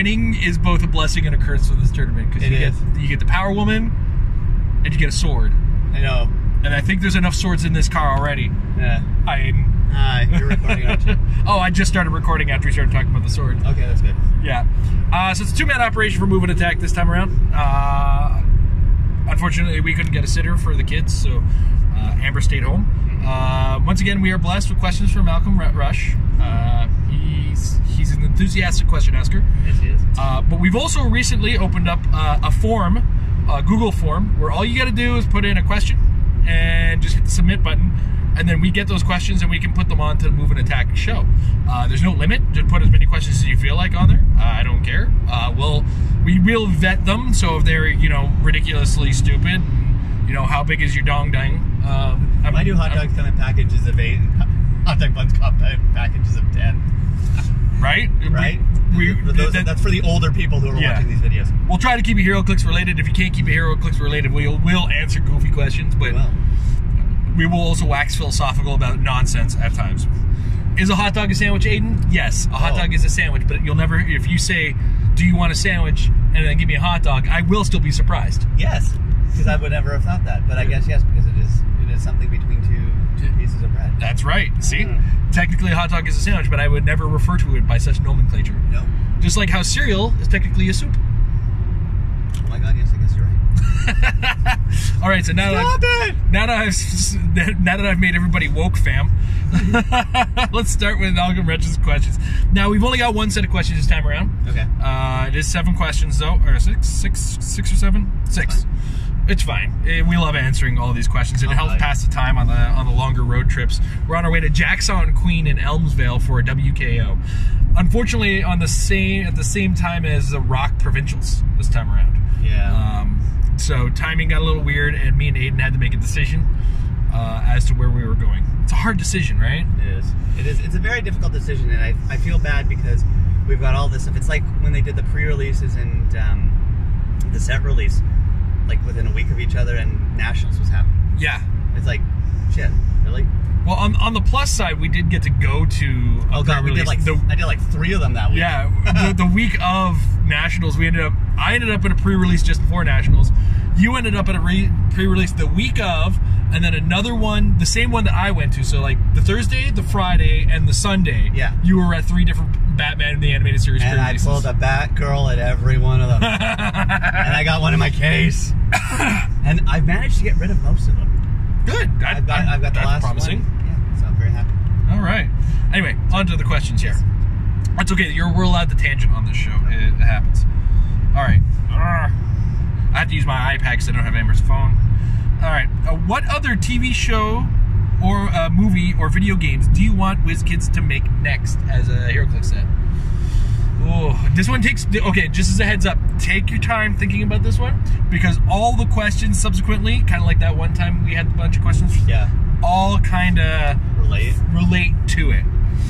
winning is both a blessing and a curse for this tournament because you get the Power Woman and you get a sword. I know. And I think there's enough swords in this car already. Yeah. Hi. You're recording, aren't you? Oh, I just started recording after we started talking about the sword. Okay, that's good. Yeah. So it's a 2-man operation for Move and Attack this time around. Unfortunately, we couldn't get a sitter for the kids, so Amber stayed home. Once again, we are blessed with questions from Malcolm Rush. He's an enthusiastic question asker. Yes, he is. But we've also recently opened up a form, a Google form, where all you got to do is put in a question and just hit the submit button, and then we get those questions and we can put them on to the Move and Attack show. There's no limit. Just put as many questions as you feel like on there. I don't care. We will vet them, so if they're ridiculously stupid, how big is your dong dang? My new hot dogs come in packages of 8, and hot dog buns come in packages of 10. Right? Right? That's for the older people who are watching these videos. We'll try to keep it Heroclix related. If you can't keep it Heroclix related, we'll answer goofy questions, but we will also wax philosophical about nonsense at times. Is a hot dog a sandwich, Aiden? Yes, a hot dog is a sandwich, but you'll never, if you say, do you want a sandwich, and then give me a hot dog, I will still be surprised. Yes, because I would never have thought that, but I guess yes, because it is something between two pieces of bread. That's right. See? Technically a hot dog is a sandwich, but I would never refer to it by such nomenclature. No. Just like how cereal is technically a soup. Oh my god, yes, I guess you're right. All right, so now that I've made everybody woke, fam, let's start with Malcolm Rush's questions. Now, we've only got one set of questions this time around. Okay. It is 7 questions, though, or six or 7? 6. It's fine. We love answering all these questions. It helps pass the time on the longer road trips. We're on our way to Jackson Queen in Elmsvale for a WKO. Unfortunately, at the same time as the Rock Provincials this time around. Yeah. So timing got a little weird, and me and Aiden had to make a decision as to where we were going. It's a hard decision, right? It is. It is. It's a very difficult decision, and I feel bad because we've got all this stuff. It's like when they did the pre-releases and the set release, like within a week of each other, and Nationals was happening. Yeah. It's like, shit, really? Well, on the plus side, we did get to go to oh god, we did I did like 3 of them that week. Yeah, the week of Nationals, I ended up in a pre-release just before Nationals. You ended up at a pre-release the week of, and then another one, the same one that I went to. So like the Thursday, the Friday, and the Sunday. Yeah. You were at 3 different Batman the Animated Series pre-releases. And I pulled a Batgirl at every one of them. And I got one in my case. And I've managed to get rid of most of them. Good. I've got the last promising. one. Yeah, so I'm very happy. All right. Anyway, on to the questions here. That's okay. We're allowed to tangent on this show. It happens. All right. I have to use my iPad because I don't have Amber's phone. All right. What other TV show or movie or video games do you want WizKids to make next, as a Heroclix said? Oh, this one takes... Okay, just as a heads up, take your time thinking about this one, because all the questions subsequently, kind of like that one time we had a bunch of questions, all kind of relate to it.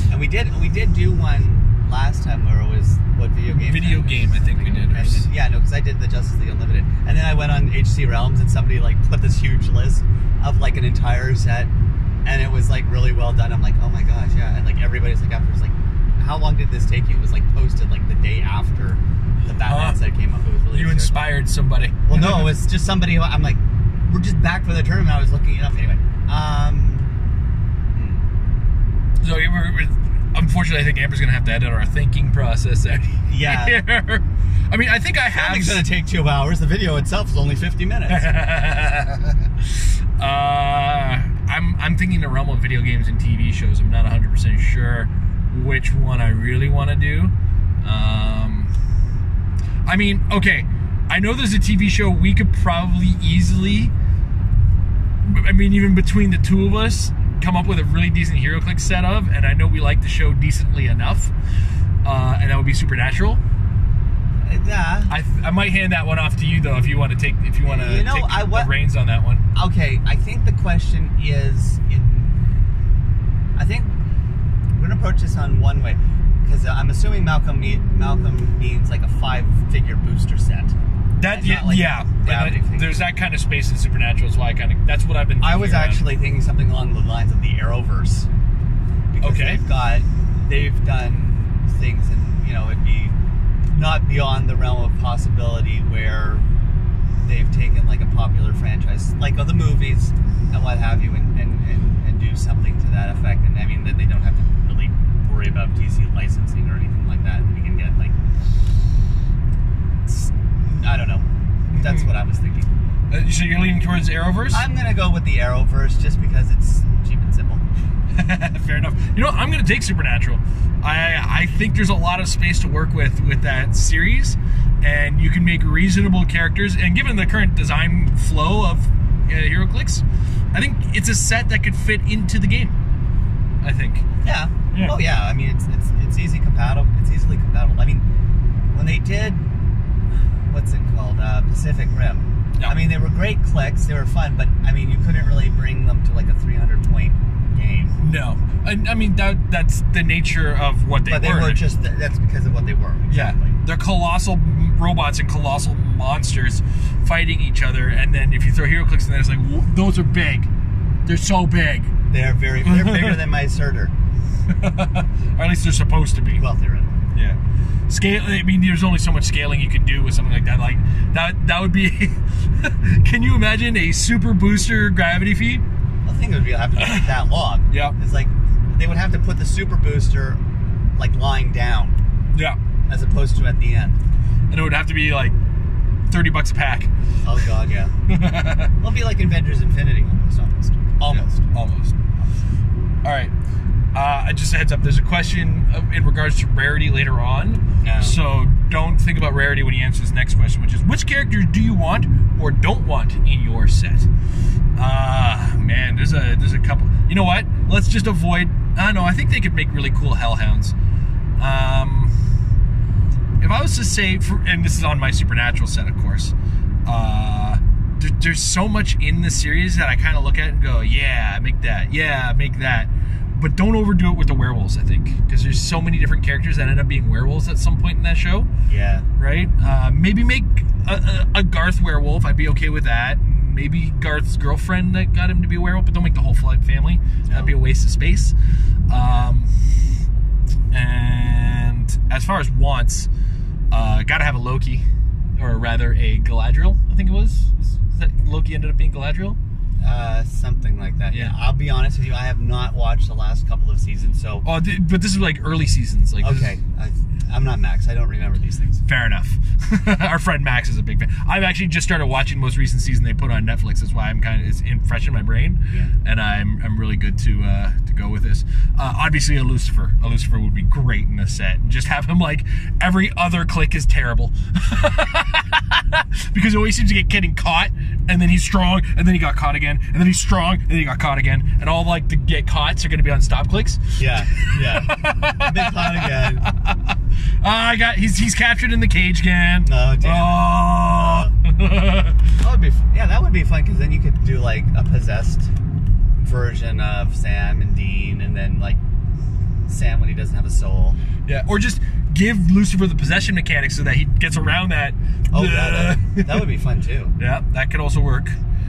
And we did do one last time where it was what video game? Video game, I think we did. And, yeah, no, because I did the Justice League Unlimited, and then I went on HC Realms, and somebody like put this huge list of like an entire set, and it was like really well done. I'm like, oh my gosh, yeah, and like everybody's like afterwards like, how long did this take you? It was like posted like the day after the Batman set came up. It was really you inspired somebody. Well, no, it was just somebody who I'm like, we're just back for the tournament. I was looking it up anyway. So unfortunately, I think Amber's gonna have to edit our thinking process out. Yeah. Here. I mean, I think I have. It's gonna take 2 hours. The video itself is only 50 minutes. I'm thinking the realm of video games and TV shows. I'm not 100% sure which one I really want to do. I mean, okay, I know there's a TV show we could probably easily, I mean, even between the two of us, come up with a really decent Heroclix set of, and I know we like the show decently enough, and that would be Supernatural. I might hand that one off to you though, if you want to take the reins on that one. Okay, I think the question is I think we're gonna approach this on one way, because I'm assuming Malcolm means like a 5-figure booster set. That there's that kind of space in Supernatural. So that's what I've been thinking. I was actually thinking something along the lines of the Arrowverse, because they've done things, and it'd be not not beyond the realm of possibility where they've taken like a popular franchise, like the movies and what have you, and do something to that effect. And I mean, that they don't have to really worry about DC licensing or anything like that. We can get like, I don't know. That's what I was thinking. So you're leaning towards Arrowverse? I'm gonna go with the Arrowverse just because it's cheap and simple. Fair enough. You know what? I'm going to take Supernatural. I think there's a lot of space to work with that series, and you can make reasonable characters. And given the current design flow of Heroclix, I think it's a set that could fit into the game. I think. Yeah. Oh yeah. I mean, it's easy compatible. It's easily compatible. I mean, when they did what's it called, Pacific Rim. Yeah. I mean, they were great Clix. They were fun, but I mean, you couldn't really bring them to like a 300-point game. No, I mean that's the nature of what they were. But they were just that's because of what they were. Exactly. Yeah, they're colossal robots and colossal monsters fighting each other, and then if you throw Heroclix in there, it's like those are big. They're so big. They're bigger than my Surtur. Or at least they're supposed to be. Well, theoretically. Yeah. Scale. I mean, there's only so much scaling you can do with something like that. Like that would be. Can you imagine a super booster gravity feed? I think it would have to be that long. Yeah. It's like they would have to put the super booster like lying down. Yeah. As opposed to at the end. And it would have to be like $30 a pack. Oh god, yeah. It'll be like Avengers Infinity almost. Yeah, almost. All right. Just a heads up, there's a question in regards to rarity later on. No. So don't think about rarity when you answer this next question, which is which characters do you want or don't want in your set? Man, there's a couple. You know what? Let's just avoid. No, I think they could make really cool hellhounds. If I was to say, and this is on my Supernatural set, of course, there's so much in the series that I kind of look at and go, yeah, make that. Yeah, make that. But don't overdo it with the werewolves, I think, because there's so many different characters that end up being werewolves at some point in that show. Yeah. Right? Maybe make a Garth werewolf. I'd be okay with that. Maybe Garth's girlfriend that got him to be a werewolf, but don't make the whole family. No. That'd be a waste of space. And as far as wants, gotta have a Loki, or rather a Galadriel, I think it was. Is that Loki ended up being Galadriel? Something like that. Yeah. I'll be honest with you, I have not watched the last couple of seasons, so. Oh, but this is like early seasons. Like okay, I'm not Max. I don't remember these things. Fair enough. Our friend Max is a big fan. I've actually just started watching the most recent season they put on Netflix. That's why I'm it's fresh in my brain, and I'm really good to go with this. Obviously, a Lucifer. A Lucifer would be great in this set. And just have him like every other click is terrible, because he always seems to get getting caught, and then he's strong, and then he got caught again, and then he's strong, and then he got caught again, and all like the get caughts are going to be on stop clicks. Yeah. Been caught again. He's captured in the cage again. Oh damn. That would be fun, because then you could do like a possessed version of Sam and Dean, and then like Sam when he doesn't have a soul. Yeah, or just give Lucifer the possession mechanic so that he gets around that. Oh, that would be fun too. Yeah, that could also work.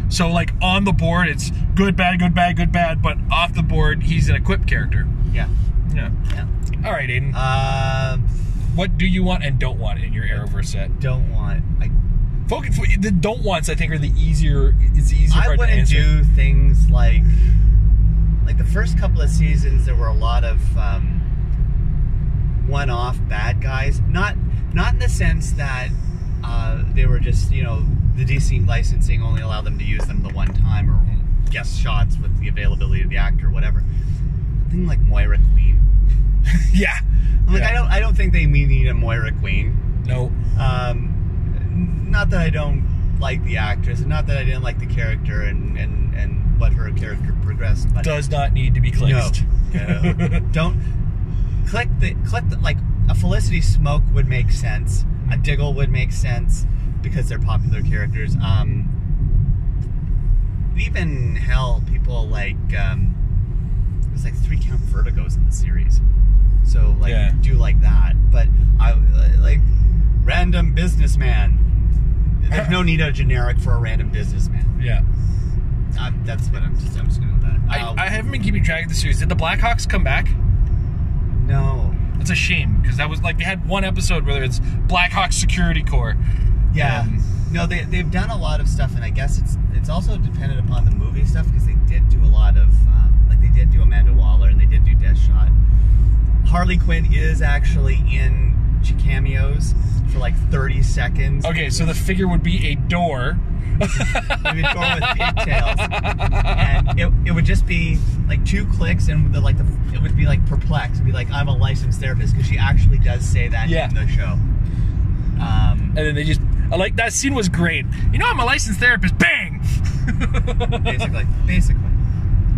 So like on the board, it's good, bad, good, bad, good, bad, but off the board, he's an equipped character. Yeah. All right, Aiden. What do you want and don't want in your Arrowverse set? Don't want. Focus. The don't wants, I think, are the easier. It's the easier part to answer. I wouldn't do things like the first couple of seasons. There were a lot of one-off bad guys. Not in the sense that they were just the DC licensing only allowed them to use them the one time or guest shots with the availability of the actor or whatever. A thing like Moira Queen. Yeah. I don't think they need a Moira Queen. No. Not that I don't like the actress, and not that I didn't like the character and what her character progressed. But does not need to be clicked. No. Don't click the like a Felicity Smoke would make sense. A Diggle would make sense because they're popular characters. Even hell, people like there's like 3 Count Vertigos in the series. So do like that, but I like random businessman. There's no need a generic for a random businessman. Yeah, that's what I'm just gonna go with that. I haven't been keeping track of the series. Did the Blackhawks come back? No. It's a shame because that was like they had one episode where it's Black Hawk Security Corps. Yeah. No, they've done a lot of stuff, and I guess it's also dependent upon the movie stuff because they did do a lot of like they did do Amanda Waller and they did do Deathshot. Harley Quinn is actually in cameos for like 30 seconds. Okay, so the figure would be a door. Maybe a door with pigtails, and it would just be like 2 clicks, and it would be like perplexed. It'd be like, I'm a licensed therapist, because she actually does say that in the show. And then they just, like, that scene was great. You know, I'm a licensed therapist. Bang! Basically.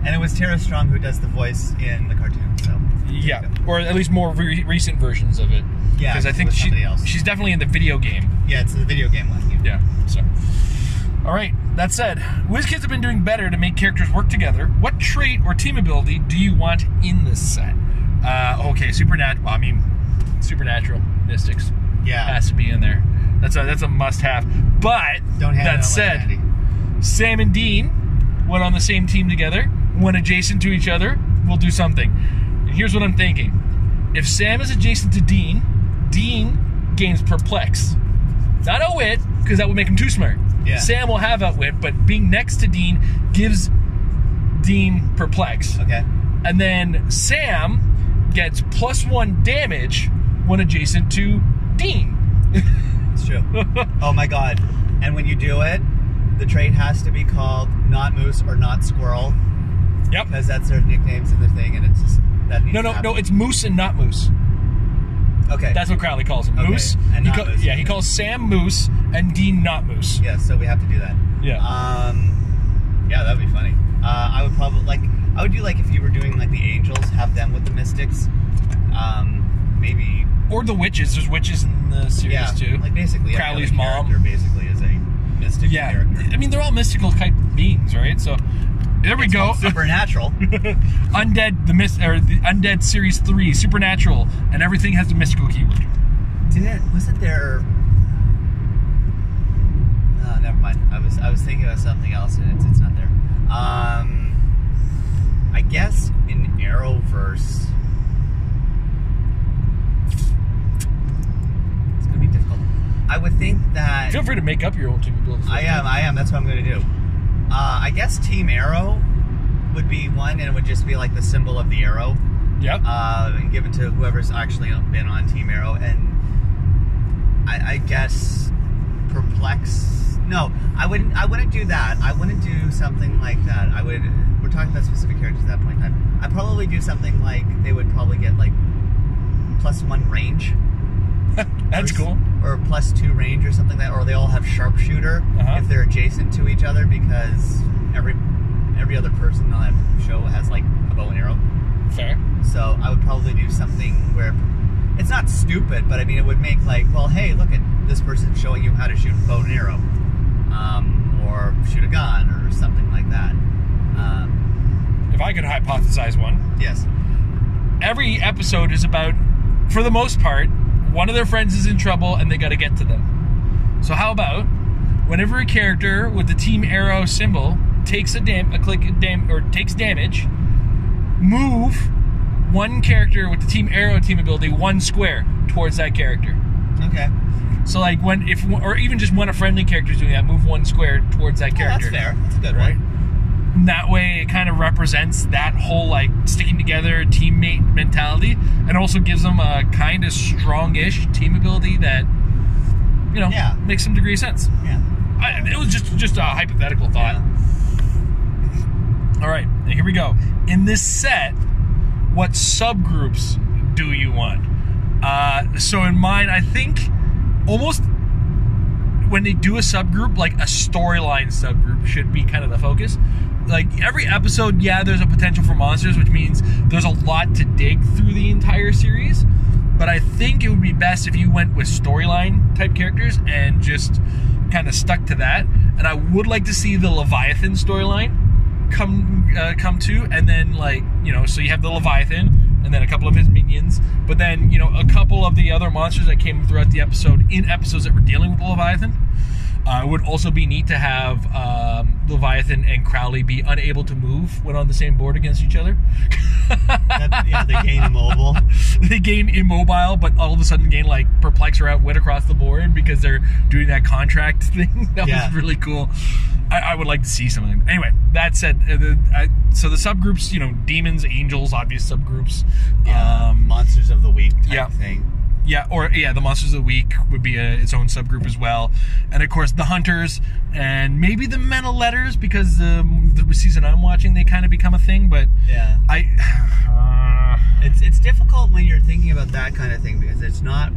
And it was Tara Strong who does the voice in the cartoon. So yeah, or at least more recent versions of it. Yeah, because I think she's definitely in the video game. Yeah, it's the video game one. Yeah. So, all right. That said, WizKids have been doing better to make characters work together. What trait or team ability do you want in this set? Okay, supernatural. I mean, supernatural mystics. Yeah, has to be in there. That's a must-have. But that said, Sam and Dean went on the same team together, went adjacent to each other. We'll do something. And here's what I'm thinking: if Sam is adjacent to Dean, Dean gains perplex. Not outwit, because that would make him too smart. Yeah. Sam will have outwit, but being next to Dean gives Dean perplex. Okay. And then Sam gets +1 damage when adjacent to Dean. It's true. Oh my god. And when you do it, the trait has to be called Not Moose or Not Squirrel. Yep. Because that's their nicknames in the thing, and it's just, that needs to happen. No, it's Moose and Not Moose. Okay. That's what Crowley calls him. Okay. Moose. And not Moose. Yeah, he calls Sam Moose and Dean Not Moose. Yeah, so we have to do that. Yeah. Yeah, that would be funny. I would probably, I would do, if you were doing, the Angels, have them with the Mystics. Maybe... Or the Witches. There's witches in the series, too. Basically, Crowley's every mom. character basically is a mystic character. I mean, they're all mystical type beings, right? So, there we go. Supernatural. Undead, the Undead Series 3, Supernatural, and everything has the mystical keyword. Wasn't there... Oh, never mind. I was thinking of something else, and it's not there. I guess in Arrowverse... It's going to be difficult. I would think that... Feel free to make up your own team abilities. I am. That's what I'm going to do. I guess Team Arrow would be one, and it would just be the symbol of the arrow. Yep. And given to whoever's actually been on Team Arrow. And I guess Perplex. No, I wouldn't do that. I wouldn't do something like that. We're talking about specific characters at that point in time. I'd probably do something like they would probably get +1 range. That's cool. Or +2 range or something like that. Or they all have sharpshooter if they're adjacent to each other, because every other person on that show has a bow and arrow. Fair. So I would probably do something where it's not stupid, but I mean it would make well, hey, look at this person showing you how to shoot a bow and arrow, or shoot a gun or something like that. If I could hypothesize one. Yes. Every episode is about, for the most part, one of their friends is in trouble and they got to get to them. So how about whenever a character with the Team Arrow symbol takes takes damage, move one character with the Team Arrow team ability 1 square towards that character. Okay. So or even just when a friendly character is doing that, move 1 square towards that character. That's fair. That's a good one. And that way it kind of represents that whole sticking together teammate mentality, and also gives them a kind of strong-ish team ability that makes some degree of sense. Yeah. It was just a hypothetical thought. Yeah. All right, now here we go. In this set, what subgroups do you want? So in mine, I think almost when they do a subgroup, a storyline subgroup should be kind of the focus. Every episode, there's a potential for monsters, which means there's a lot to dig through the entire series. But I think it would be best if you went with storyline type characters and just kind of stuck to that. And I would like to see the Leviathan storyline come to, and then so you have the Leviathan and then a couple of his minions, but then a couple of the other monsters that came throughout the episode in episodes that were dealing with the Leviathan. It would also be neat to have Leviathan and Crowley be unable to move when on the same board against each other. Yeah, they gain immobile. They gain immobile, but all of a sudden gain like perplex or outwit across the board because they're doing that contract thing. That was really cool. I would like to see something. Anyway, that said, so the subgroups, you know, demons, angels, obvious subgroups. Monsters of the week type thing. Yeah, or the Monsters of the Week would be its own subgroup as well. And of course the Hunters and maybe the Men of Letters, because the season I'm watching, they kind of become a thing, but it's difficult when you're thinking about that kind of thing, because it's not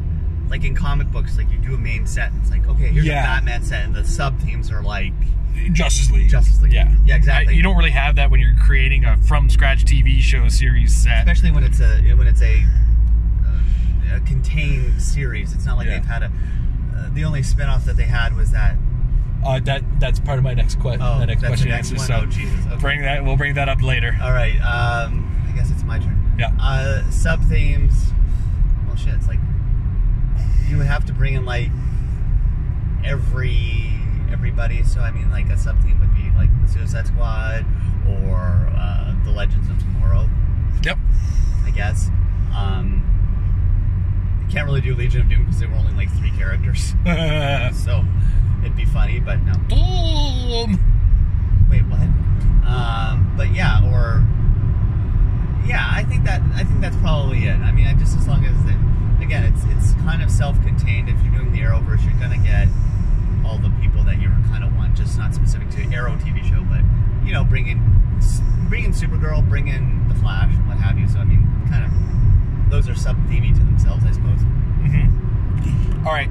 like in comic books, like you do a main set and it's like, okay, here's a Batman set, and the sub-themes are like Justice League. Yeah, exactly. You don't really have that when you're creating a from-scratch TV show series set. Especially when it's a contained series. It's not like they've had the only spin-off that they had was that. That's part of my next question. Oh, next that's question the next answer. one. So oh, Jesus. Okay. We'll bring that up later. All right. I guess it's my turn. Yeah. Sub themes. Well, shit. It's like you would have to bring in like everybody. So I mean, like a sub theme would be like the Suicide Squad or the Legends of Tomorrow. Yep. I guess. Can't really do Legion of Doom because there were only like 3 characters. So it'd be funny, but no. Boom! Wait, what? But yeah, I think that's probably it. I mean, just as long as again, it's kind of self-contained. If you're doing the Arrowverse, you're gonna get all the people that you kind of want, just not specific to Arrow TV show, but you know, bring in Supergirl, bring in the Flash, and what have you. So I mean, kind of. Those are sub-themey to themselves, I suppose. All right,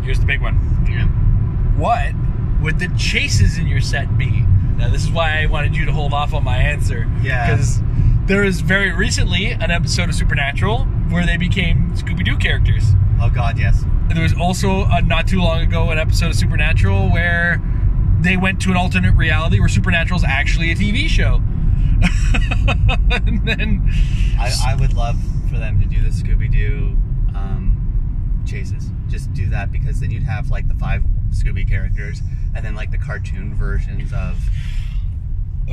here's the big one. Yeah. What would the chases in your set be? Now, this is why I wanted you to hold off on my answer. Yeah. Because there was very recently an episode of Supernatural where they became Scooby-Doo characters. Oh, God, yes. And there was also, not too long ago, an episode of Supernatural where they went to an alternate reality where Supernatural is actually a TV show. And then I would love for them to do the Scooby-Doo chases. Just do that, because then you'd have like the 5 Scooby characters and then like the cartoon versions of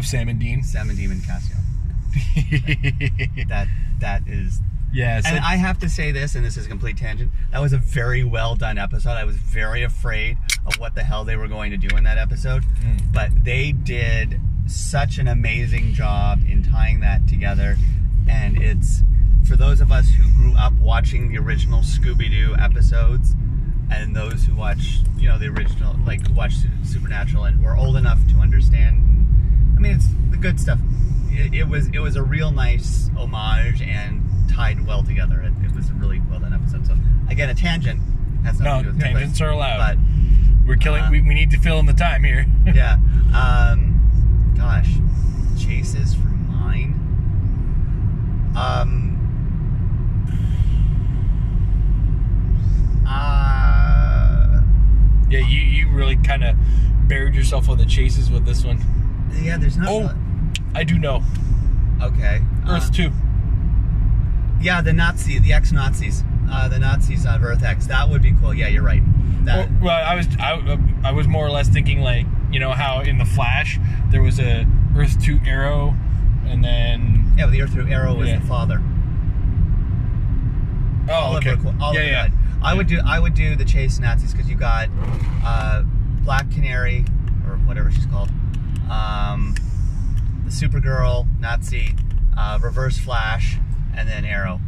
Sam and Dean. Sam and Dean and Cassio. that is. Yeah. And I have to say this, and this is a complete tangent, that was a very well done episode. I was very afraid of what the hell they were going to do in that episode. But they did such an amazing job in tying that together, and it's for those of us who grew up watching the original Scooby-Doo episodes, and those who watch, you know, the original, like watch Supernatural and were old enough to understand. I mean, it's the good stuff. It was a real nice homage and tied well together. It was a really well done episode. So again, a tangent has nothing to do with tangents are allowed. But we're killing. We need to fill in the time here. Yeah. Gosh, chases for mine. Yeah, you really kind of buried yourself on the chases with this one. Yeah, there's not. Oh, I do know. Okay. Earth 2. Yeah, the ex-Nazis, the Nazis of Earth X. That would be cool. Yeah, you're right. That. Well, I was more or less thinking, like, you know how in the Flash there was a Earth 2 Arrow, and then yeah, the Earth 2 Arrow was the father. Oh, okay. Yeah. I would do the chase Nazis, because you got Black Canary, or whatever she's called, the Supergirl Nazi, Reverse Flash, and then Arrow.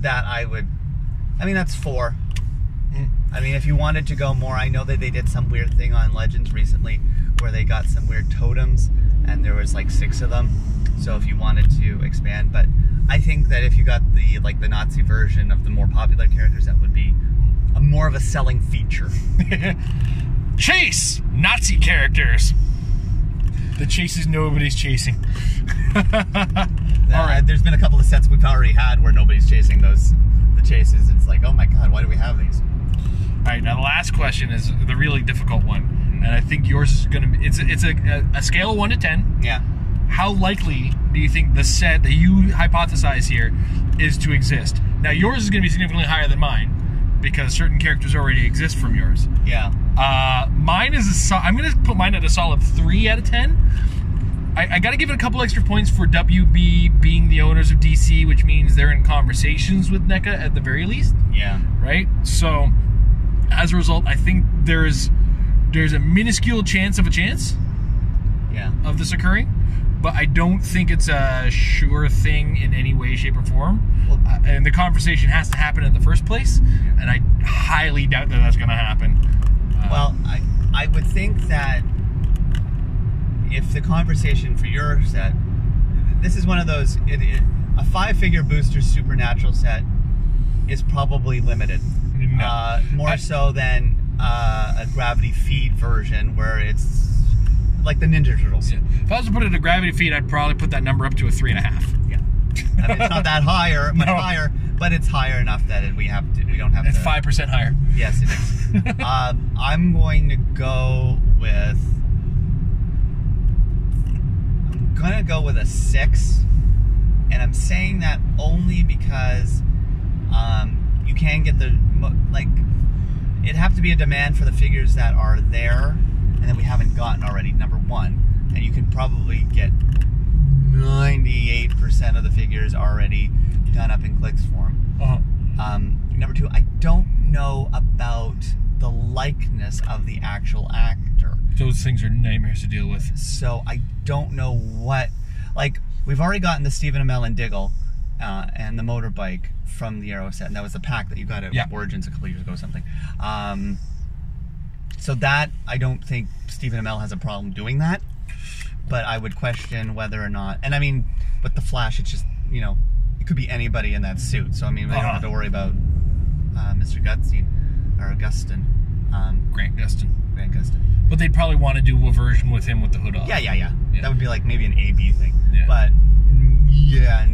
That's 4. I mean, if you wanted to go more, I know that they did some weird thing on Legends recently where they got some weird totems, and there was like 6 of them. So if you wanted to expand, but I think that if you got the Nazi version of the more popular characters, that would be more of a selling feature. Chase Nazi characters. The chases nobody's chasing. All right, there's been a couple of sets we've already had where nobody's chasing the chases. It's like, oh my god, why do we have these? All right, now the last question is the really difficult one, and I think yours is going to be. It's a scale of 1 to 10. Yeah. How likely do you think the set that you hypothesize here is to exist? Now, yours is going to be significantly higher than mine, because certain characters already exist from yours. Yeah. Mine is I'm going to put mine at a solid 3 out of 10. I got to give it a couple extra points for WB being the owners of DC, which means they're in conversations with NECA at the very least. Yeah. Right? So, as a result, I think there's a minuscule chance of of this occurring, but I don't think it's a sure thing in any way, shape, or form. Well, and the conversation has to happen in the first place, and I highly doubt that that's going to happen. Well, I would think that if the conversation for your set, this is one of those, a 5-figure booster supernatural set is probably limited. No. More so than a gravity feed version where it's like the Ninja Turtles. Yeah. If I was to put it at a gravity feed, I'd probably put that number up to a 3.5. Yeah. I mean, it's not that much higher, but it's higher enough that we don't have it's to. 5% higher. Yes, it is. I'm going to go with. I'm gonna go with a 6, and I'm saying that only because you can get it'd have to be a demand for the figures that are there and that we haven't gotten already, number 1, and you can probably get 98% of the figures already done up in Clix form. Number 2, I don't know about the likeness of the actual actor. Those things are nightmares to deal with. So I don't know what, we've already gotten the Stephen Amell and Diggle and the motorbike from the Arrow set, and that was the pack that you got at Origins a couple years ago or something. So that, I don't think Stephen Amell has a problem doing that, but I would question whether or not, and I mean, with the Flash, it's just, it could be anybody in that suit, so I mean, they don't have to worry about Mr. Gustin, or Gustin. Grant Gustin. Grant Gustin. But they'd probably want to do a version with him with the hood off. Yeah. That would be like maybe an A-B thing. Yeah. But, yeah.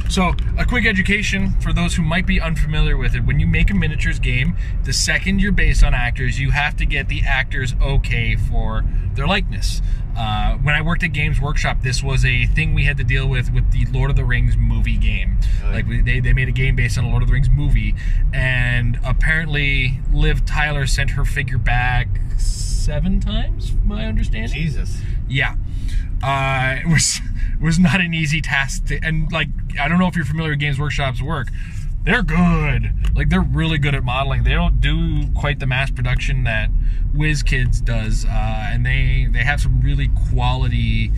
So, a quick education for those who might be unfamiliar with it. When you make a miniatures game, the second you're based on actors, you have to get the actors okay for their likeness. When I worked at Games Workshop, this was a thing we had to deal with the Lord of the Rings movie game. Like, they made a game based on a Lord of the Rings movie, and apparently Liv Tyler sent her figure back 7 times, my understanding. Jesus. Yeah. It was not an easy task to, and I don't know if you're familiar with Games Workshop's work. They're good. They're really good at modeling. They don't do quite the mass production that WizKids does, and they have some really quality.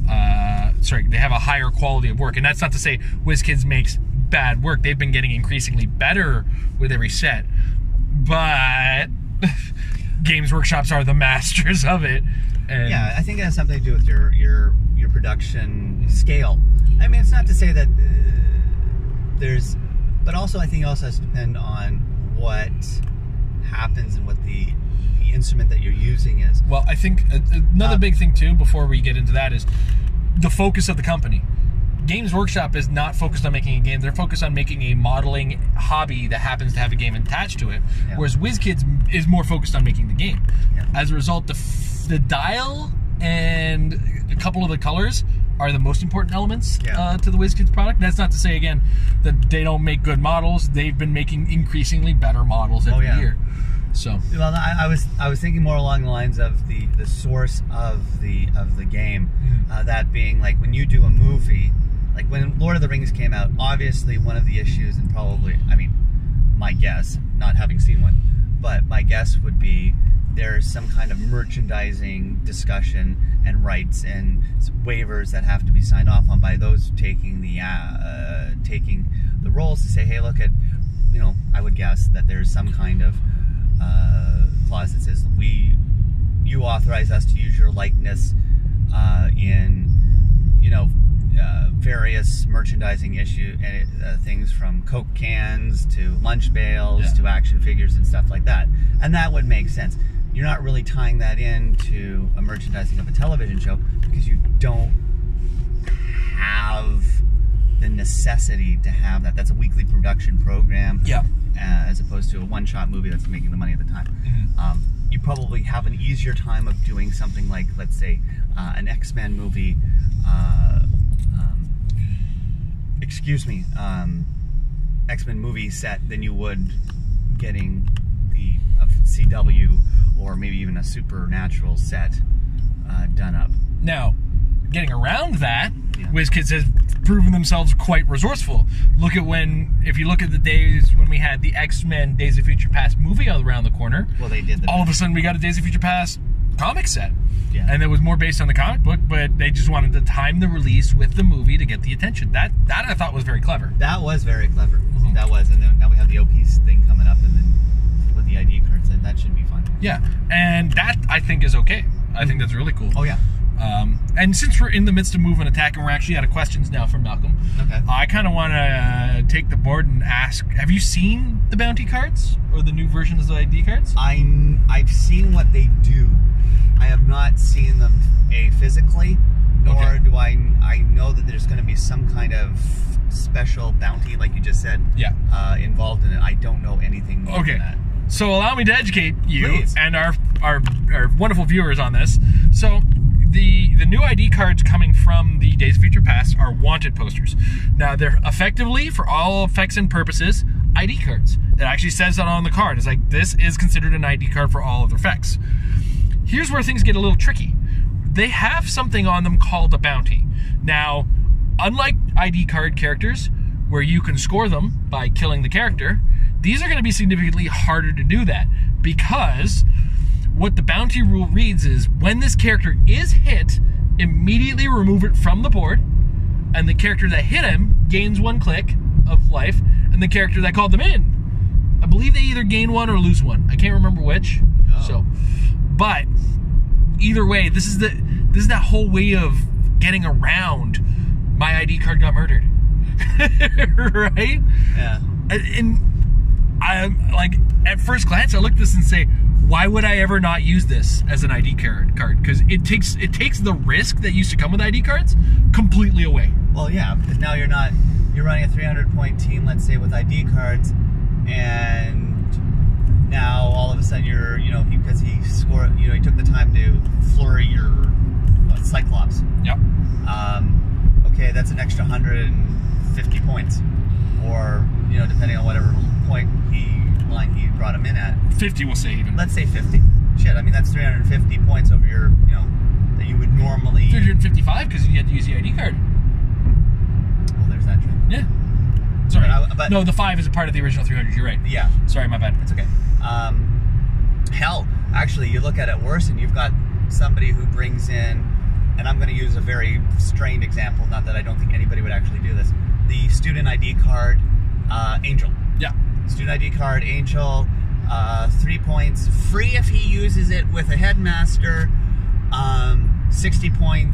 They have a higher quality of work, and that's not to say WizKids makes bad work. They've been getting increasingly better with every set, but Games Workshops are the masters of it. And yeah, I think it has something to do with your production scale. I mean, it's not to say that but also I think it also has to depend on what happens and what the instrument that you're using is. Well, I think another big thing too, before we get into that, is the focus of the company. Games Workshop is not focused on making a game. They're focused on making a modeling hobby that happens to have a game attached to it. Yeah. Whereas WizKids is more focused on making the game. Yeah. As a result, the dial and a couple of the colors are the most important elements to the WizKids product. That's not to say, again, that they don't make good models. They've been making increasingly better models every year. So, well, I was thinking more along the lines of the source of the game. That being when you do a movie. When Lord of the Rings came out, obviously one of the issues, and probably, I mean, my guess, not having seen one, but my guess would be there's some kind of merchandising discussion and rights and waivers that have to be signed off on by those taking the roles to say, hey, look at, I would guess that there's some kind of clause that says you authorize us to use your likeness in, various merchandising things from Coke cans to lunch bales to action figures and stuff like that. And that would make sense. You're not really tying that into a merchandising of a television show because you don't have the necessity to have that. That's a weekly production program as opposed to a one-shot movie that's making the money at the time. You probably have an easier time of doing something like, let's say, an X-Men movie, X-Men movie set than you would getting the CW or maybe even a Supernatural set done up. Now, getting around that, WizKids has proven themselves quite resourceful. Look at if you look at the days when we had the X-Men Days of Future Past movie around the corner. Well, they did. All of a sudden, we got a Days of Future Past comic set. Yeah. And it was more based on the comic book, but they just wanted to time the release with the movie to get the attention. That I thought was very clever. That was very clever. Mm-hmm. That was, and then now we have the OPs thing coming up, and then with the ID cards, and that should be fun. Yeah, and that I think is okay. I think that's really cool. Oh yeah. And since we're in the midst of move and attack, and we're actually out of questions now from Malcolm, okay. I kind of want to take the board and ask: have you seen the bounty cards or the new versions of the ID cards? I've seen what they do. I have not seen them physically, nor do I know that there's going to be some kind of special bounty, like you just said, involved in it. I don't know anything more than that. So allow me to educate you Please. and our wonderful viewers on this. So the new ID cards coming from the Days of Future Past are wanted posters. Now they're effectively, for all effects and purposes, ID cards. It actually says that on the card. It's like, this is considered an ID card for all of the effects. Here's where things get a little tricky. They have something on them called a bounty. Now, unlike ID card characters, where you can score them by killing the character, these are going to be significantly harder to do that, because what the bounty rule reads is, when this character is hit, immediately remove it from the board, and the character that hit him gains 1 click of life, and the character that called them in, I believe they either gain 1 or lose 1. I can't remember which. Oh. But either way, this is that whole way of getting around my ID card got murdered. Right? Yeah. And I'm like, at first glance, I look at this and say, why would I ever not use this as an ID card? Because it takes the risk that used to come with ID cards completely away. Well, yeah, because now you're running a 300-point team, let's say, with ID cards, and now all of a sudden because he scored, he took the time to flurry your Cyclops. Yep. Okay, that's an extra 150 points, or depending on whatever point line he brought him in at. 50, we'll say even. Let's say 50. Shit, I mean that's 350 points over your, that you would normally. 355 because you had to use the ID card. Well, there's that trip. Yeah. Sorry. But no, the 5 is a part of the original 300. You're right. Yeah. Sorry, my bad. It's okay. Hell, actually, you look at it worse, and you've got somebody who brings in, and I'm going to use a very strained example, not that I don't think anybody would actually do this, the student ID card, Angel. Yeah. Student ID card, Angel, 3 points, free if he uses it with a headmaster, 60 point,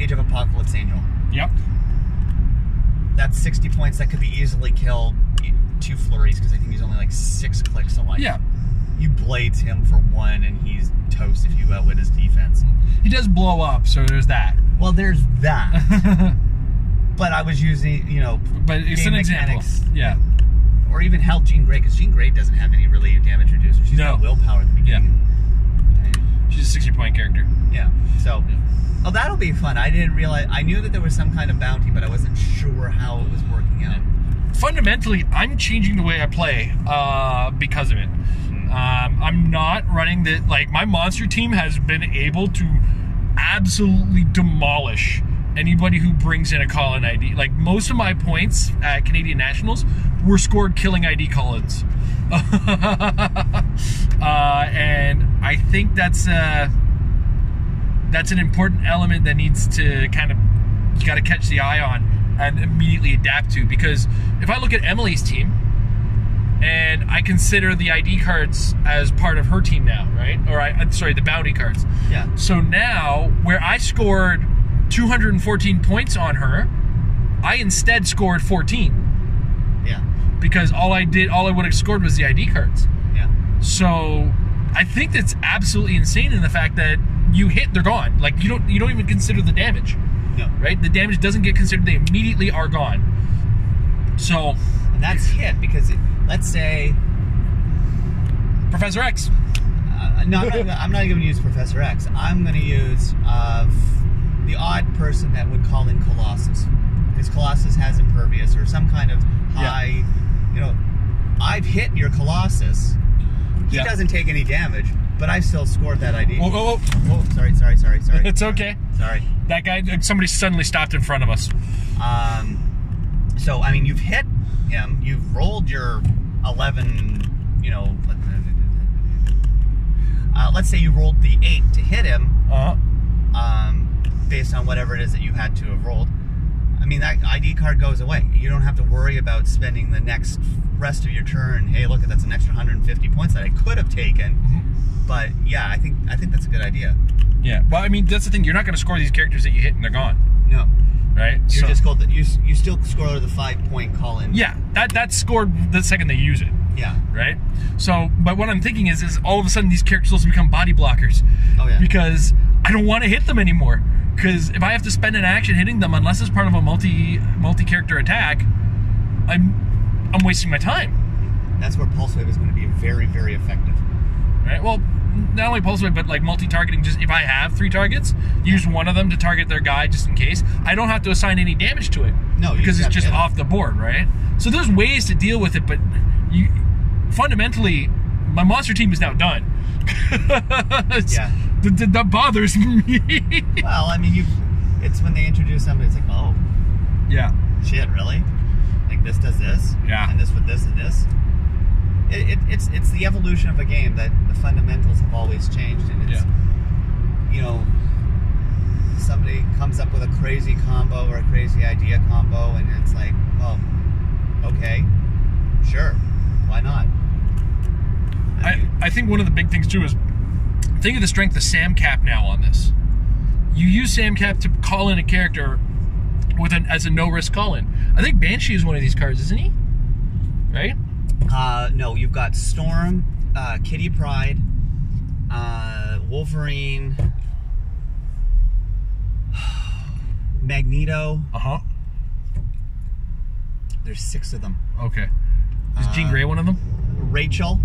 Age of Apocalypse Angel. Yep. That's 60 points that could be easily killed 2 flurries, because I think he's only like 6 clicks of life. Yeah. You blades him for 1 and he's toast if you outwit his defense. He does blow up, so there's that. Well, there's that. But I was using, but it's an example. Yeah. Or even hell, Jean Grey, because Jean Grey doesn't have any really damage reducer. She's got willpower at the beginning. Yeah. She's a 60-point character. Yeah. So, oh, that'll be fun. I didn't realize. I knew that there was some kind of bounty, but I wasn't sure how it was working out. Fundamentally, I'm changing the way I play because of it. I'm not running the, like, my monster team has been able to absolutely demolish anybody who brings in a call-in ID. Like, most of my points at Canadian Nationals were scored killing ID call-ins. And I think that's an important element that needs to kind of, you got to catch the eye on and immediately adapt to. Because if I look at Emily's team, and I consider the ID cards as part of her team now, right? Or sorry, the bounty cards. Yeah. So now, where I scored 214 points on her, I instead scored 14. Yeah. Because all I would have scored was the ID cards. Yeah. So I think that's absolutely insane in the fact that you hit, they're gone. Like, you don't even consider the damage. No. Right? The damage doesn't get considered, they immediately are gone. So, and that's hit because let's say Professor X. No, I'm not going to use Professor X. I'm going to use the odd person that would call in Colossus. because Colossus has impervious or some kind of high, you know, I've hit your Colossus. He doesn't take any damage, but I've still scored that ID. Oh, sorry. It's okay. Sorry. That guy, somebody suddenly stopped in front of us. So, I mean, you've hit him, you've rolled your 11, you know, let's say you rolled the 8 to hit him, based on whatever it is that you had to have rolled. I mean, that ID card goes away. You don't have to worry about spending the rest of your turn. Hey, look, that's an extra 150 points that I could have taken. But yeah, I think that's a good idea. Yeah. Well, I mean, that's the thing. You're not going to score these characters that you hit and they're gone. No. Right. You're just called you still score the 5-point call-in. Yeah. That's scored the second they use it. Yeah. Right. So, but what I'm thinking is all of a sudden these characters also become body blockers. Oh yeah. Because I don't want to hit them anymore. Because if I have to spend an action hitting them, unless it's part of a multi-character attack, I'm wasting my time. That's where Pulse Wave is going to be very, very effective. Right. Well, not only Pulse Wave, but like multi-targeting. Just if I have 3 targets, use one of them to target their guy just in case. I don't have to assign any damage to it. No, because it's just off the board, right? So there's ways to deal with it, but fundamentally, my monster team is now done. That bothers me. Well, I mean, it's when they introduce somebody, it's like, oh, yeah, shit, really? Like this does this, and this with this and this. It's the evolution of a game that the fundamentals have always changed, and it's you know, somebody comes up with a crazy combo or a crazy idea combo, and it's like, well, okay, sure, why not? I think one of the big things too is think of the strength of Sam Cap now on this. You use Sam Cap to call in a character as a no risk call in. I think Banshee is one of these cards, isn't he? Right? No, you've got Storm, Kitty Pryde, Wolverine, Magneto. There's 6 of them. Okay. Is Jean Grey one of them? Rachel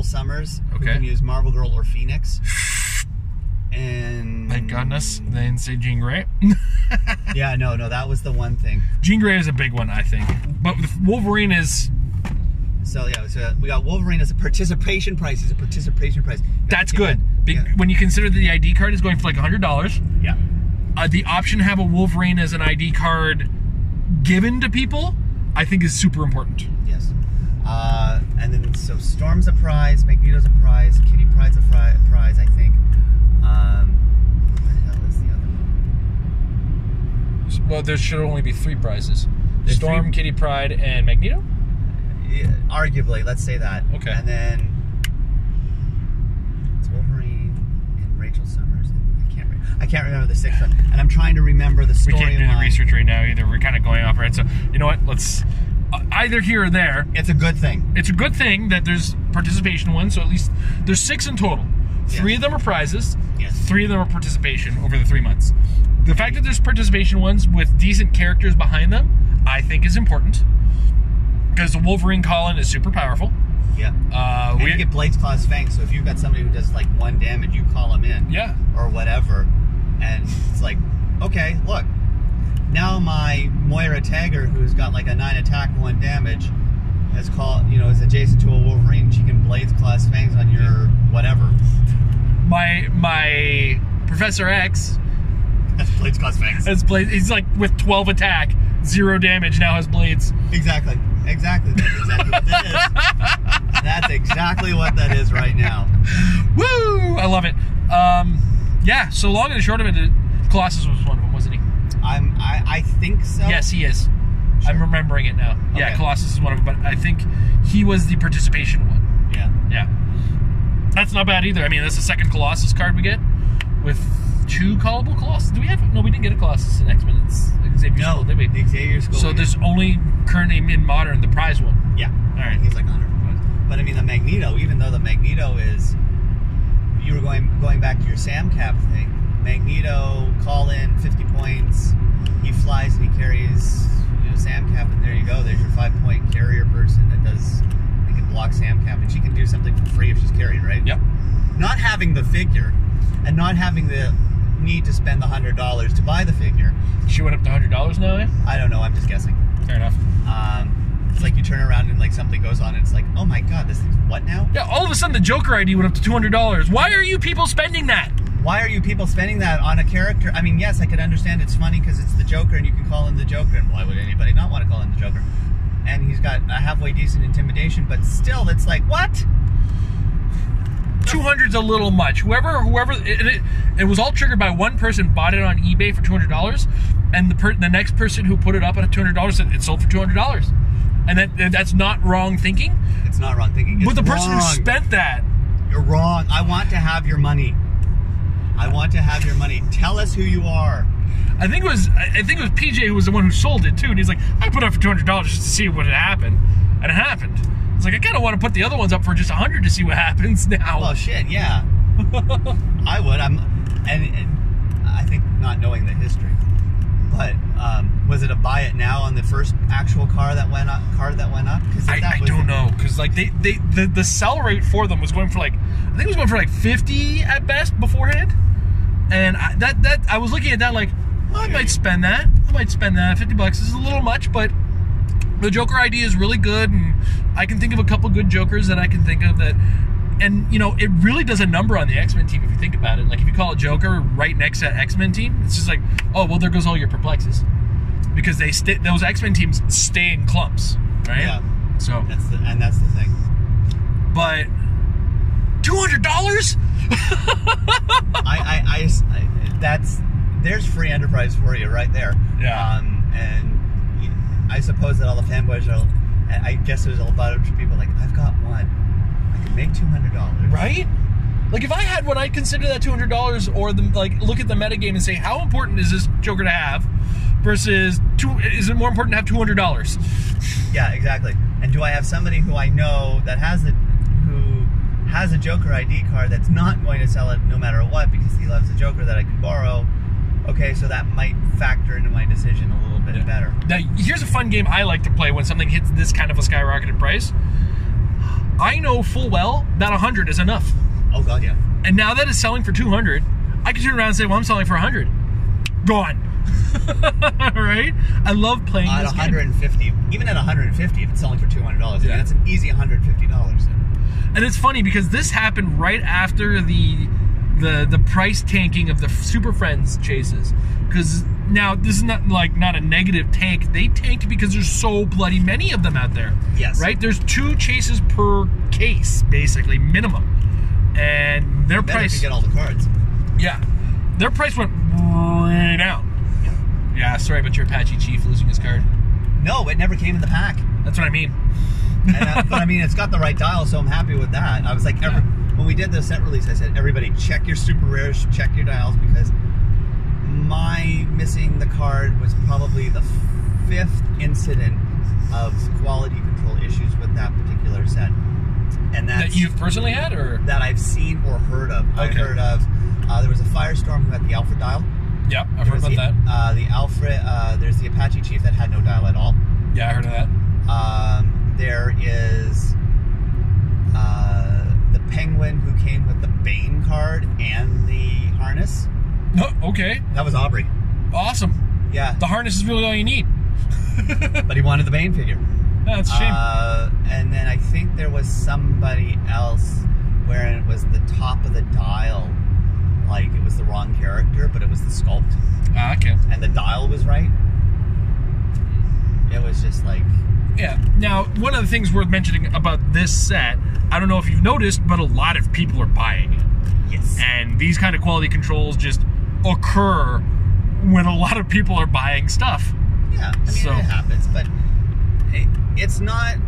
Summers, who can use Marvel Girl or Phoenix. And thank goodness they didn't say Jean Grey. Yeah, no, that was the one thing. Jean Grey is a big one, I think. But Wolverine is... So we got Wolverine as a participation price. He's a participation price. That's good. When you consider that the ID card is going for like $100. Yeah. The option to have a Wolverine as an ID card given to people, I think is super important. Yes. And then, so Storm's a prize, Magneto's a prize, Kitty Pryde's a prize, I think. What the hell is the other one? Well, there should only be 3 prizes. There's Storm, Kitty Pryde, and Magneto? Yeah, arguably, let's say that. Okay. And then it's Wolverine and Rachel Summers. I can't remember the 6th one. And I'm trying to remember the storyline. We can't do the research right now either. We're kind of going off, right? So, you know what? Let's... either here or there. It's a good thing. It's a good thing that there's participation ones, so at least there's 6 in total. 3 of them are prizes. Yes. 3 of them are participation over the 3 months. The fact that there's participation ones with decent characters behind them, I think is important. Because the Wolverine call-in is super powerful. Yeah. And you get Blade's Claw's Fangs, so if you've got somebody who does like 1 damage, you call them in. Yeah. Or whatever. And it's like, okay, look. Now my Moira Tagger, who's got like a 9 attack, 1 damage, is adjacent to a Wolverine. She can Blade's Claw's Fangs on your whatever. My Professor X. That's Blade's Claw's Fangs. He's like with 12 attack, 0 damage. Now has blades. Exactly. That's exactly what that is. That's exactly what that is right now. Woo! I love it. Yeah. So long and short of it, Colossus was one of them, wasn't he? I think so. Yes, he is. Sure. I'm remembering it now. Okay. Yeah, Colossus is one of them, but I think he was the participation one. Yeah. Yeah. That's not bad either. I mean, that's the 2nd Colossus card we get with 2 callable Colossus. Do we have? No, we didn't get a Colossus in X-Men. It's Xavier School, did we? The Xavier School. So there's only currently in Modern the prize one. Yeah. All right. He's like 100 points. But I mean, the Magneto, even though the Magneto is, you were going back to your Sam Cap thing. Magneto, call in 50 points. He flies and he carries, Sam Cap, and there you go. There's your 5-point carrier person that can block Sam Cap, and she can do something for free if she's carried, right? Yep. Not having the figure, and not having the need to spend the $100 to buy the figure. She went up to $100 now, eh? I don't know. I'm just guessing. Fair enough. It's like you turn around and like something goes on and it's like, oh my god, this thing's what now? Yeah, all of a sudden the Joker ID went up to $200. Why are you people spending that? Why are you people spending that on a character? I mean, yes, I could understand it's funny because it's the Joker and you can call him the Joker, and why would anybody not want to call him the Joker? And he's got a halfway decent intimidation, but still, it's like, what? 200's a little much. Whoever, it was all triggered by one person bought it on eBay for $200, and the next person who put it up at $200 said it sold for $200, and that's not wrong thinking. It's not wrong thinking. It's but the wrong. person who spent that, you're wrong. I want to have your money. I want to have your money. Tell us who you are. I think it was PJ who was the one who sold it too, and he's like, I put it up for $200 just to see what had happened, and it happened. It's like, I kind of want to put the other ones up for just $100 to see what happens now. Well, shit, yeah. I would. And I think not knowing the history, but was it a buy it now on the first actual car that went up? I don't know, because like the sell rate for them was going for like, I think it was going for like 50 at best beforehand, and I was looking at that like, well, I might spend that. $50 is a little much, but the Joker ID is really good, and I can think of a couple good Jokers that I can think of that, and you know, it really does a number on the X-Men team if you think about it. Like if you call a Joker right next to X-Men team, it's just like, oh well, there goes all your perplexes, because those X-Men teams stay in clumps, right? Yeah. So that's the thing. But $200? There's free enterprise for you right there. Yeah. And I suppose that all the fanboys are, I guess there's a bunch of people like, I've got one. I can make $200. Right? Like if I had one, I'd consider that $200, or look at the metagame and say, how important is this Joker to have versus is it more important to have $200? Yeah, exactly. And do I have somebody who I know that has a Joker ID card that's not going to sell it no matter what because he loves the Joker that I can borrow? Okay, so that might factor into my decision a little bit better. Now, here's a fun game I like to play when something hits this kind of a skyrocketed price. I know full well that 100 is enough. Oh god, yeah. And now that it's selling for 200, I can turn around and say, well, I'm selling for 100. Gone. Right? I love playing at this 150, game. Even at 150, if it's selling for $200, yeah. I mean, that's an easy $150. And it's funny because this happened right after the price tanking of the Super Friends chases. Because now this is not a negative tank. They tanked because there's so bloody many of them out there. Yes. Right? There's 2 chases per case, basically, minimum. And their price. If you get all the cards. Yeah. Their price went way down. Yeah, sorry about your Apache Chief losing his card. No, it never came in the pack. That's what I mean. But I mean, it's got the right dial, so I'm happy with that. I was like, when we did the set release, I said, everybody check your super rares, check your dials, because my missing the card was probably the 5th incident of quality control issues with that particular set. And that you've personally had, or that I've seen or heard of. Okay. I heard of. There was a Firestorm who had the Alpha dial. Yep, I've heard about that. The Alpha. There's the Apache Chief that had no dial at all. Yeah, I heard of that. There is the Penguin who came with the Bane card and the harness. No, okay. That was Aubrey. Awesome. Yeah. The harness is really all you need. But he wanted the Bane figure. No, that's a shame. And then I think there was somebody else where it was the top of the dial. Like, it was the wrong character, but it was the sculpt. Okay. And the dial was right. It was just like... Yeah. Now, one of the things worth mentioning about this set, I don't know if you've noticed, but a lot of people are buying it. Yes. And these kind of quality controls just occur when a lot of people are buying stuff. Yeah, I mean, it happens, but it's not...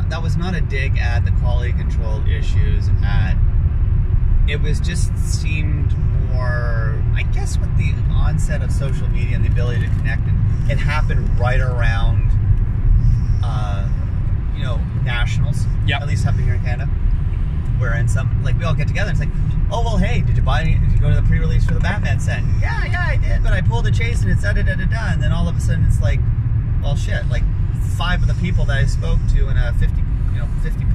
That was not a dig at the quality control issues at... It was just seemed more, I guess, with the onset of social media and the ability to connect, and it happened right around, nationals. Yeah. At least happening here in Canada, wherein we all get together and it's like, oh well, hey, did you go to the pre-release for the Batman set? Yeah, I did, but I pulled a chase and it's da-da-da-da-da, and then all of a sudden it's like, well, shit, like 5 of the people that I spoke to in a 50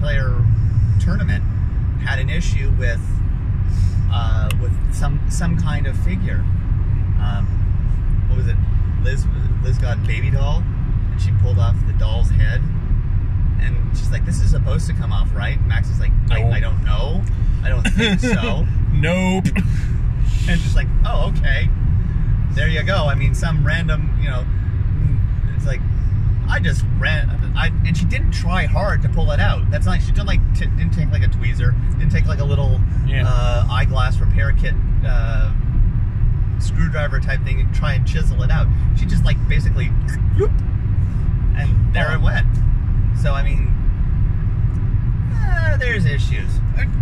player tournament had an issue with with some kind of figure. What was it? Liz got a baby doll, and she pulled off the doll's head, and she's like, "This is supposed to come off, right?" Max is like, "I don't know. I don't think so." Nope. And she's like, "Oh, okay. There you go." I mean, some random, it's like, I just ran, and she didn't try hard to pull it out. That's not, she didn't didn't take like a tweezer, didn't take like a little eyeglass repair kit, screwdriver type thing and try and chisel it out. She just like basically, whoop, and there it went. So I mean, there's issues.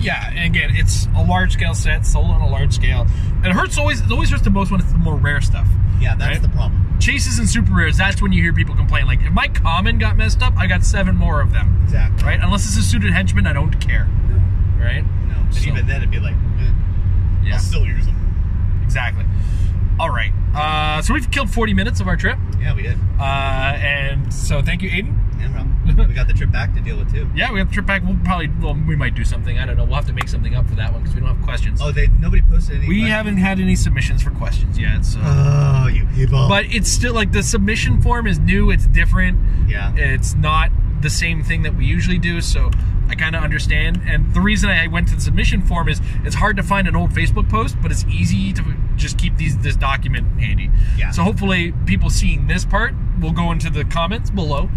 Yeah, and again, it's a large scale set, sold on a large scale. And it always hurts the most when it's the more rare stuff. Yeah, that's the problem. Chases and super rares, that's when you hear people complain. Like, if my common got messed up, I got 7 more of them. Exactly. Right? Unless it's a suited henchman, I don't care. No. Right? No. And even then, it'd be like, I'll still use them. Exactly. All right. So we've killed 40 minutes of our trip. Yeah, we did. And so thank you, Aden. Yeah, well, we got the trip back to deal with too. Yeah, we got the trip back. We might do something. I don't know. We'll have to make something up for that one because we don't have questions. Oh, nobody posted any. We haven't had any submissions for questions yet. So. Oh, you people. But it's still like the submission form is new. It's different. Yeah. It's not the same thing that we usually do. So I kind of understand. And the reason I went to the submission form is it's hard to find an old Facebook post, but it's easy to just keep this document handy. Yeah. So hopefully people seeing this part will go into the comments below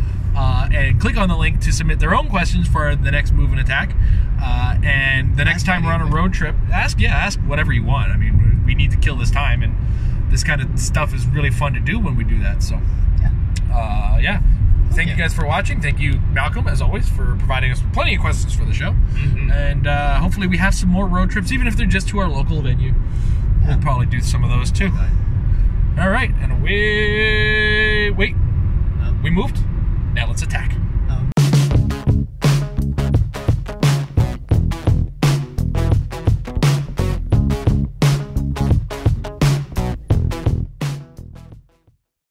and click on the link to submit their own questions for the next move and attack. And the next time we're on a road trip, ask whatever you want. I mean, we need to kill this time, and this kind of stuff is really fun to do when we do that. So, yeah. Thank you guys for watching. Thank you, Malcolm, as always, for providing us with plenty of questions for the show. Mm-hmm. And hopefully we have some more road trips, even if they're just to our local venue. We'll probably do some of those too. Okay. All right, and wait. We moved. Now let's attack.